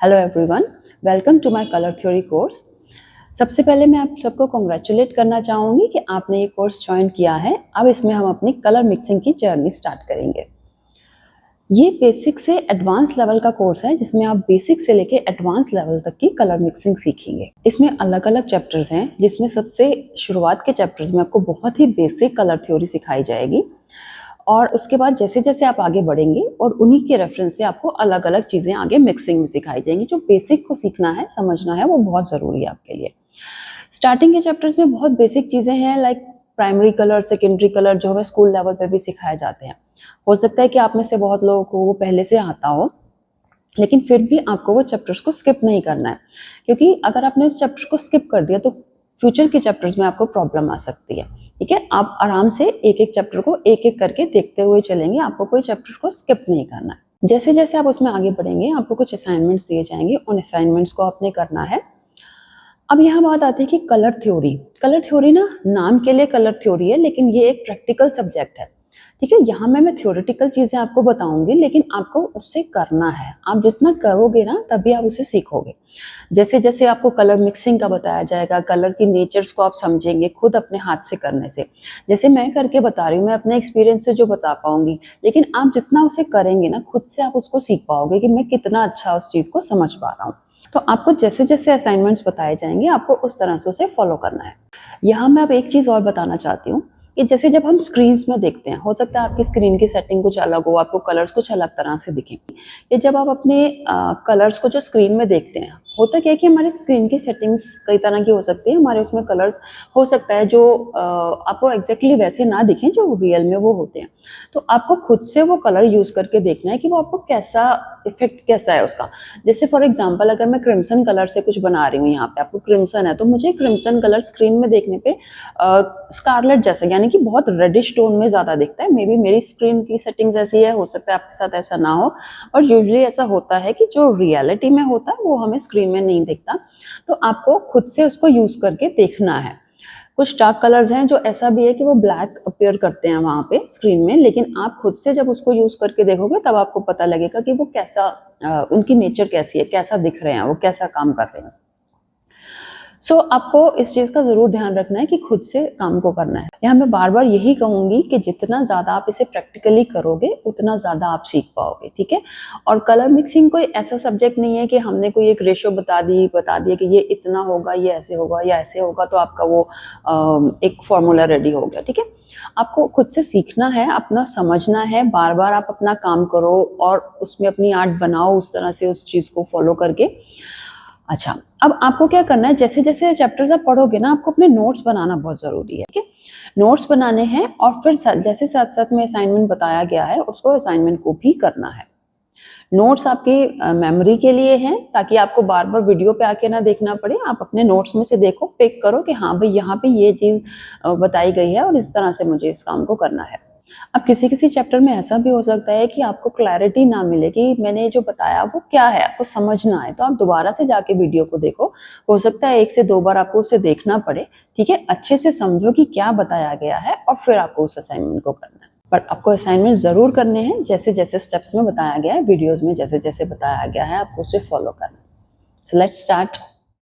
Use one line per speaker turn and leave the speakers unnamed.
Hello everyone, welcome to my colour theory course. सबसे पहले मैं आप सबको कॉन्ग्रेचुलेट करना चाहूँगी कि आपने ये कोर्स ज्वाइन किया है। अब इसमें हम अपनी कलर मिक्सिंग की जर्नी स्टार्ट करेंगे। ये बेसिक से एडवांस लेवल का कोर्स है जिसमें आप बेसिक से लेके एडवांस लेवल तक की कलर मिक्सिंग सीखेंगे। इसमें अलग अलग चैप्टर्स हैं जिसमें सबसे शुरुआत के चैप्टर्स में आपको बहुत ही बेसिक कलर थ्योरी सिखाई जाएगी और उसके बाद जैसे जैसे आप आगे बढ़ेंगे और उन्हीं के रेफरेंस से आपको अलग अलग चीज़ें आगे मिक्सिंग में सिखाई जाएंगी। जो बेसिक को सीखना है, समझना है, वो बहुत ज़रूरी है आपके लिए। स्टार्टिंग के चैप्टर्स में बहुत बेसिक चीज़ें हैं, like primary colour, secondary colour, जो हमें स्कूल लेवल पे भी सिखाए जाते हैं। हो सकता है कि आप में से बहुत लोगों को वो पहले से आता हो, लेकिन फिर भी आपको वो चैप्टर्स को स्किप नहीं करना है, क्योंकि अगर आपने उस चैप्टर को स्किप कर दिया तो फ्यूचर के चैप्टर्स में आपको प्रॉब्लम आ सकती है। ठीक है, आप आराम से एक एक चैप्टर को एक एक करके देखते हुए चलेंगे, आपको कोई चैप्टर को स्किप नहीं करना है। जैसे जैसे आप उसमें आगे बढ़ेंगे आपको कुछ असाइनमेंट्स दिए जाएंगे, उन असाइनमेंट्स को आपने करना है। अब यहाँ बात आती है कि कलर थ्योरी। कलर थ्योरी ना नाम के लिए कलर थ्योरी है, लेकिन ये एक प्रैक्टिकल सब्जेक्ट है। ठीक है, यहाँ मैं थ्योरेटिकल चीजें आपको बताऊंगी, लेकिन आपको उससे करना है। आप जितना करोगे ना तभी आप उसे सीखोगे। जैसे जैसे आपको कलर मिक्सिंग का बताया जाएगा, कलर की नेचर्स को आप समझेंगे खुद अपने हाथ से करने से। जैसे मैं करके बता रही हूँ, मैं अपने एक्सपीरियंस से जो बता पाऊंगी, लेकिन आप जितना उसे करेंगे ना खुद से आप उसको सीख पाओगे कि मैं कितना अच्छा उस चीज को समझ पा रहा हूँ। तो आपको जैसे जैसे असाइनमेंट्स बताए जाएंगे आपको उस तरह से उसे फॉलो करना है। यहाँ मैं अब एक चीज और बताना चाहती हूँ कि जैसे जब हम स्क्रीन्स में देखते हैं, हो सकता है आपकी स्क्रीन की सेटिंग कुछ अलग हो, आपको कलर्स कुछ अलग तरह से दिखें। ये जब आप अपने कलर्स को जो स्क्रीन में देखते हैं, होता क्या है कि हमारी स्क्रीन की सेटिंग्स कई तरह की हो सकती है। हमारे उसमें कलर्स हो सकता है जो आपको एग्जैक्टली वैसे ना दिखें जो रियल में वो होते हैं। तो आपको खुद से वो कलर यूज करके देखना है कि वो आपको कैसा इफेक्ट कैसा है उसका। जैसे फॉर एग्जांपल अगर मैं क्रिम्सन कलर से कुछ बना रही हूँ, यहाँ पे आपको क्रिम्सन है तो मुझे क्रिम्सन कलर स्क्रीन में देखने पे स्कारलेट जैसा, यानी कि बहुत रेडिश टोन में ज्यादा दिखता है। मे बी मेरी स्क्रीन की सेटिंग्स ऐसी है, हो सकता है आपके साथ ऐसा ना हो। और यूजुअली ऐसा होता है कि जो रियलिटी में होता है वो हमें स्क्रीन में नहीं दिखता। तो आपको खुद से उसको यूज करके देखना है। कुछ डार्क कलर्स हैं जो ऐसा भी है कि वो ब्लैक अपीयर करते हैं वहां पे स्क्रीन में, लेकिन आप खुद से जब उसको यूज करके देखोगे तब आपको पता लगेगा कि वो कैसा, उनकी नेचर कैसी है, कैसा दिख रहे हैं, वो कैसा काम कर रहे हैं। सो आपको इस चीज का जरूर ध्यान रखना है कि खुद से काम को करना है। यहाँ मैं बार बार यही कहूंगी कि जितना ज्यादा आप इसे प्रैक्टिकली करोगे उतना ज्यादा आप सीख पाओगे। ठीक है, और कलर मिक्सिंग कोई ऐसा सब्जेक्ट नहीं है कि हमने कोई एक रेशो बता दिया कि ये इतना होगा, ये ऐसे होगा या ऐसे होगा, तो आपका वो एक फॉर्मूला रेडी हो गया। ठीक है, आपको खुद से सीखना है, अपना समझना है, बार बार आप अपना काम करो और उसमें अपनी आर्ट बनाओ उस तरह से, उस चीज को फॉलो करके। अच्छा, अब आपको क्या करना है, जैसे जैसे चैप्टर्स आप पढ़ोगे ना आपको अपने नोट्स बनाना बहुत जरूरी है। ठीक है, नोट्स बनाने हैं और फिर जैसे साथ साथ में असाइनमेंट बताया गया है उसको असाइनमेंट को भी करना है। नोट्स आपकी मेमोरी के लिए हैं, ताकि आपको बार बार वीडियो पे आके ना देखना पड़े। आप अपने नोट्स में से देखो, पिक करो कि हाँ भाई यहाँ पे ये चीज बताई गई है और इस तरह से मुझे इस काम को करना है। अब किसी किसी चैप्टर में ऐसा भी हो सकता है कि आपको क्लैरिटी ना मिले कि मैंने जो बताया वो क्या है, आपको समझना है, तो आप दोबारा से जाके वीडियो को देखो। हो सकता है 1 से 2 बार आपको उसे देखना पड़े। ठीक है, अच्छे से समझो कि क्या बताया गया है और फिर आपको उस असाइनमेंट को करना है। पर आपको असाइनमेंट जरूर करने हैं, जैसे जैसे स्टेप्स में बताया गया है, वीडियोज में जैसे जैसे बताया गया है, आपको उसे फॉलो करना है। So let's start.